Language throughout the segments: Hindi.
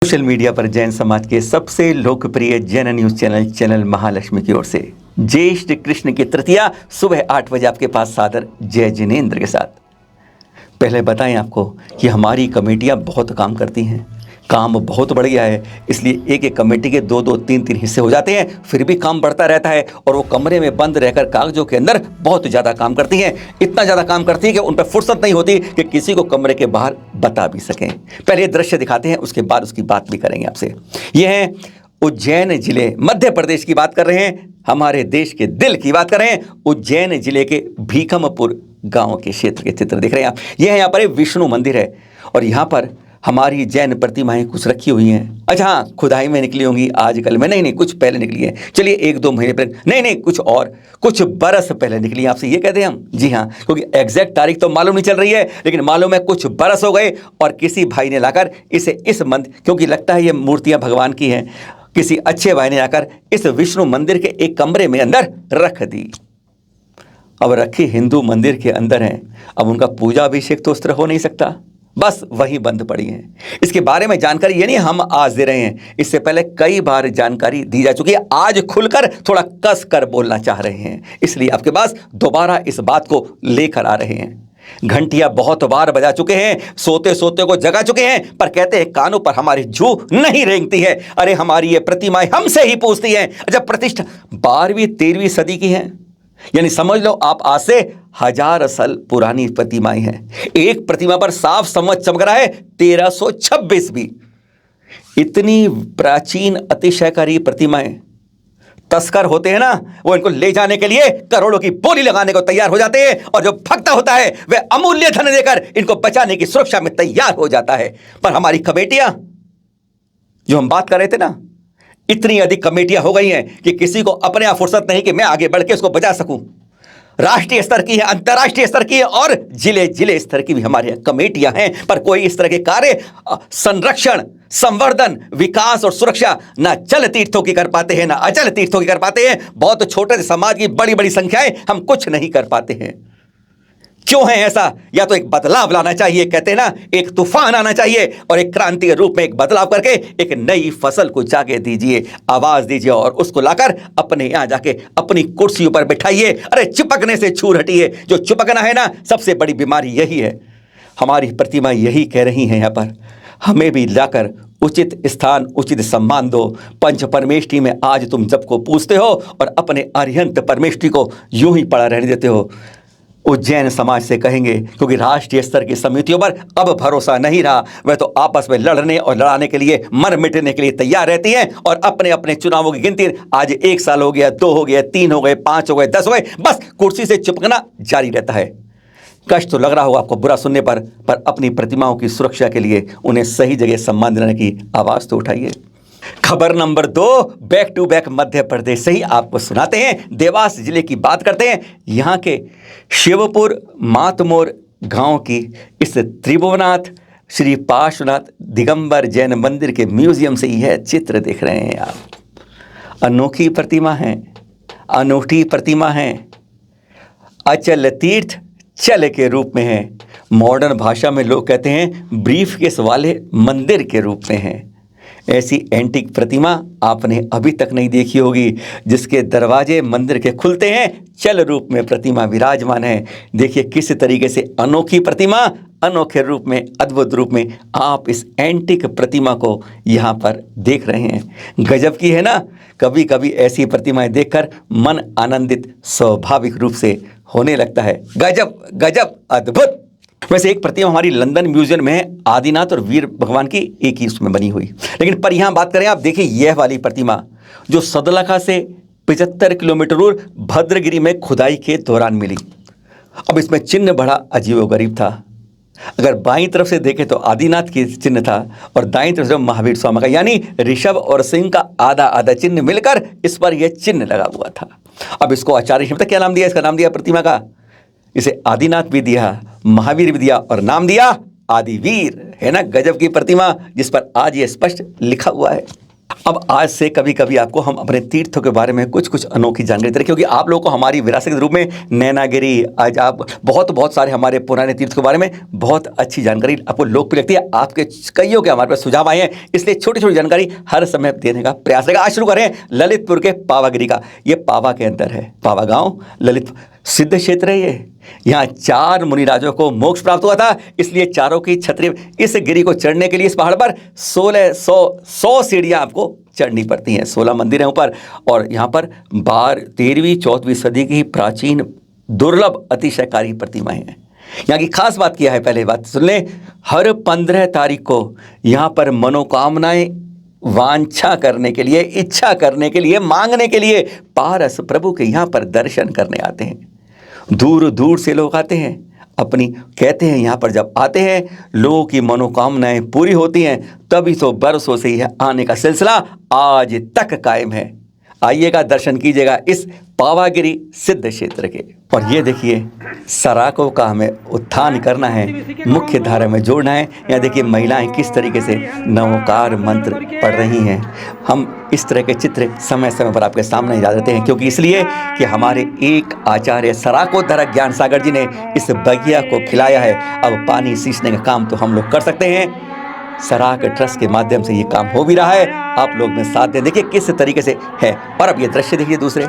सोशल मीडिया पर जैन समाज के सबसे लोकप्रिय जैन न्यूज चैनल महालक्ष्मी की ओर से ज्येष्ठ कृष्ण की तृतीया सुबह 8 बजे आपके पास सादर जय जिनेंद्र के साथ। पहले बताएं आपको कि हमारी कमेटियां बहुत काम करती हैं, काम बहुत बढ़ गया है, इसलिए एक एक कमेटी के 2-2, 3-3 हिस्से हो जाते हैं, फिर भी काम बढ़ता रहता है और वो कमरे में बंद रहकर कागजों के अंदर बहुत ज़्यादा काम करती हैं। इतना ज़्यादा काम करती है कि उन पर फुर्सत नहीं होती कि किसी को कमरे के बाहर बता भी सकें। पहले ये दृश्य दिखाते हैं, उसके बाद उसकी बात भी करेंगे आपसे। ये है उज्जैन जिले मध्य प्रदेश की बात कर रहे हैं, हमारे देश के दिल की बात कर रहे हैं। उज्जैन जिले के भीखमपुर गांव के क्षेत्र के चित्र देख रहे हैं आप। यह है यहाँ पर एक विष्णु मंदिर है और यहाँ पर हमारी जैन प्रतिमाएं कुछ रखी हुई हैं। अच्छा हाँ, खुदाई में निकली होंगी आजकल में, नहीं कुछ पहले निकली है। चलिए 1-2 महीने पहले, नहीं कुछ बरस पहले निकली है। आपसे ये कहते हैं हम, जी हाँ, क्योंकि एग्जैक्ट तारीख तो मालूम नहीं चल रही है, लेकिन मालूम है कुछ बरस हो गए और किसी भाई ने लाकर इसे इस मंदिर, क्योंकि लगता है ये मूर्तियाँ भगवान की हैं, किसी अच्छे भाई ने आकर इस विष्णु मंदिर के एक कमरे में अंदर रख दी। अब रखी हिंदू मंदिर के अंदर हैं, अब उनका पूजा अभिषेक तो उस तरह हो नहीं सकता, बस वही बंद पड़ी हैं। इसके बारे में जानकारी ये नहीं हम आज दे रहे हैं, इससे पहले कई बार जानकारी दी जा चुकी है। आज खुलकर थोड़ा कस कर बोलना चाह रहे हैं, इसलिए आपके पास दोबारा इस बात को लेकर आ रहे हैं। घंटियां बहुत बार बजा चुके हैं, सोते सोते को जगा चुके हैं, पर कहते हैं कानों पर हमारी जू नहीं रेंगती है। अरे हमारी ये प्रतिमाएं हमसे ही पूछती हैं। जब प्रतिष्ठा 12वीं 13वीं सदी की हैं, यानी समझ लो आप आज से 1000 साल पुरानी प्रतिमाएं हैं। एक प्रतिमा पर साफ संवत चमक रहा है 1326 भी। इतनी प्राचीन अतिशयकारी प्रतिमाएं, तस्कर होते हैं ना, वो इनको ले जाने के लिए करोड़ों की बोली लगाने को तैयार हो जाते हैं और जो भक्ता होता है वह अमूल्य धन देकर इनको बचाने की सुरक्षा में तैयार हो जाता है। पर हमारी कमेटियां, जो हम बात कर रहे थे ना, इतनी अधिक कमेटियां हो गई हैं कि किसी को अपने आप फुर्सत नहीं कि मैं आगे बढ़ के उसको बचा सकूं। राष्ट्रीय स्तर की है, अंतर्राष्ट्रीय स्तर की है और जिले स्तर की भी हमारे यहाँ कमेटियां हैं, पर कोई इस तरह के कार्य संरक्षण, संवर्धन, विकास और सुरक्षा ना जल तीर्थों की कर पाते हैं, ना अचल तीर्थों की कर पाते हैं। बहुत छोटे से समाज की बड़ी बड़ी संख्याएं हम कुछ नहीं कर पाते हैं। क्यों है ऐसा? या तो एक बदलाव लाना चाहिए, कहते हैं ना, एक तूफान आना चाहिए और एक क्रांति के रूप में एक बदलाव करके एक नई फसल को जाके दीजिए, आवाज दीजिए और उसको लाकर अपने यहाँ जाके अपनी कुर्सियों पर बिठाइए। अरे चिपकने से छूर हटिए, जो चिपकना है ना, सबसे बड़ी बीमारी यही है। हमारी प्रतिमा यही कह रही हैं यहाँ पर, हमें भी लाकर उचित स्थान, उचित सम्मान दो। पंच परमेष्ठी में आज तुम सबको पूछते हो और अपने अरिहंत परमेष्ठी को यूं ही पड़ा रहने देते हो। उज्जैन समाज से कहेंगे, क्योंकि राष्ट्रीय स्तर की समितियों पर अब भरोसा नहीं रहा, वह तो आपस में लड़ने और लड़ाने के लिए, मर मिटने के लिए तैयार रहती हैं और अपने अपने चुनावों की गिनती, आज 1 साल हो गया, 2 हो गया, 3 हो गए, 5 हो गए, 10 हो गए, बस कुर्सी से चिपकना जारी रहता है। कष्ट तो लग रहा होगा आपको बुरा सुनने पर अपनी प्रतिमाओं की सुरक्षा के लिए उन्हें सही जगह सम्मान दिलाने की आवाज़ तो उठाइए। खबर number 2, back to back Madhya Pradesh से ही आपको सुनाते हैं। देवास जिले की बात करते हैं। यहाँ के शिवपुर मातमोर गांव की इस त्रिभुवनाथ श्री पार्श्वनाथ दिगंबर जैन मंदिर के म्यूजियम से यह चित्र देख रहे हैं आप। अनोखी प्रतिमा है, अनूठी प्रतिमा है, अचल तीर्थ चल के रूप में है। मॉडर्न भाषा में लोग कहते हैं ब्रीफकेस वाले मंदिर के रूप में है। ऐसी एंटीक प्रतिमा आपने अभी तक नहीं देखी होगी, जिसके दरवाजे मंदिर के खुलते हैं, चल रूप में प्रतिमा विराजमान है। देखिए किस तरीके से अनोखी प्रतिमा, अनोखे रूप में, अद्भुत रूप में आप इस एंटीक प्रतिमा को यहाँ पर देख रहे हैं। गजब की है ना। कभी कभी ऐसी प्रतिमाएं देखकर मन आनंदित स्वाभाविक रूप से होने लगता है। गजब गजब, अद्भुत। वैसे एक प्रतिमा हमारी लंदन म्यूजियम में है, आदिनाथ और वीर भगवान की एक ही उसमें बनी हुई। लेकिन पर यहाँ बात करें आप, देखिए यह वाली प्रतिमा जो सदलखा से 75 किलोमीटर दूर भद्रगिरी में खुदाई के दौरान मिली। अब इसमें चिन्ह बड़ा अजीबोगरीब था। अगर बाईं तरफ से देखें तो आदिनाथ की चिन्ह था और दाईं तरफ से महावीर स्वामी का, यानी ऋषभ और सिंह का आधा आधा चिन्ह मिलकर इस पर यह चिन्ह लगा हुआ था। अब इसको आचार्य ने क्या नाम दिया? इसका नाम दिया प्रतिमा का, इसे आदिनाथ भी दिया, महावीर भी दिया और नाम दिया आदिवीर। है ना गजब की प्रतिमा, जिस पर आज ये स्पष्ट लिखा हुआ है। अब आज से कभी कभी आपको हम अपने तीर्थों के बारे में कुछ कुछ अनोखी जानकारी देते हैं, क्योंकि आप लोगों को हमारी विरासत के रूप में नैनागिरी, आज आप बहुत सारे हमारे पुराने तीर्थ के बारे में बहुत अच्छी जानकारी आपको लोकप्रिय लगती है। आपके कईयों के हमारे पास सुझाव आए हैं, इसलिए छोटी छोटी जानकारी हर समय देने का प्रयास रहेगा। आज शुरू करें ललितपुर के पावागिरी का। ये पावा के अंदर है, पावा गाँव, ललित सिद्ध क्षेत्र है ये। यहाँ 4 मुनिराजों को मोक्ष प्राप्त हुआ था, इसलिए चारों की छत्री। इस गिरी को चढ़ने के लिए इस पहाड़ पर 1600 सीढ़ियाँ आपको चढ़नी पड़ती हैं। 16 मंदिर हैं ऊपर, और यहाँ पर 13वीं 14वीं सदी की प्राचीन दुर्लभ अतिशयकारी प्रतिमाएं हैं। यहाँ की खास बात क्या है, पहले बात सुन लें। हर 15 तारीख को यहाँ पर मनोकामनाएं वांछा करने के लिए, इच्छा करने के लिए, मांगने के लिए पारस प्रभु के यहाँ पर दर्शन करने आते हैं। दूर दूर से लोग आते हैं, अपनी कहते हैं यहाँ पर जब आते हैं लोगों की मनोकामनाएं पूरी होती हैं। तभी तो बरसों से यह आने का सिलसिला आज तक कायम है। आइएगा, दर्शन कीजिएगा इस पावागिरी सिद्ध क्षेत्र के। और ये देखिए, सराकों का हमें उत्थान करना है, मुख्य धारा में जोड़ना है। यहाँ देखिए महिलाएं किस तरीके से नवकार मंत्र पढ़ रही हैं। हम इस तरह के चित्र समय समय पर आपके सामने ला देते हैं, क्योंकि इसलिए कि हमारे एक आचार्य सराकोधर ज्ञान सागर जी ने इस बगिया को खिलाया है। अब पानी सींचने का काम तो हम लोग कर सकते हैं। सराक ट्रस्ट के माध्यम से ये काम हो भी रहा है। आप लोग में साथ दें, देखिए किस तरीके से है। और अब ये दृश्य देखिए दूसरे।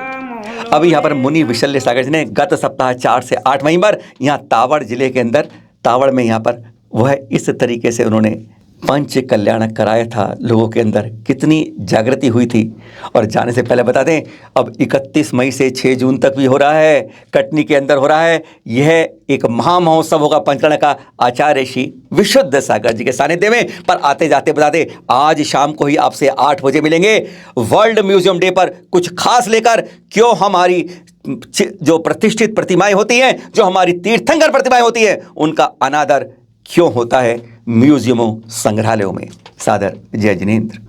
अभी यहाँ पर मुनि विशल्य सागर जी ने गत सप्ताह 4 से 8 मई पर यहाँ तावड़ जिले के अंदर, तावड़ में यहाँ पर वह इस तरीके से उन्होंने पंच कल्याण कराया था। लोगों के अंदर कितनी जागृति हुई थी। और जाने से पहले बता दें, अब 31 मई से 6 जून तक भी हो रहा है, कटनी के अंदर हो रहा है। यह एक महामहोत्सव होगा पंचकर्ण का, आचार्य श्री विशुद्ध सागर जी के सानिध्य में। पर आते जाते बताते, आज शाम को ही आपसे 8 बजे मिलेंगे वर्ल्ड म्यूजियम डे पर कुछ खास लेकर। क्यों हमारी जो प्रतिष्ठित प्रतिमाएं होती हैं, जो हमारी तीर्थंकर प्रतिमाएं होती हैं, उनका अनादर क्यों होता है म्यूजियमों, संग्रहालयों में। सादर जय जिनेंद्र।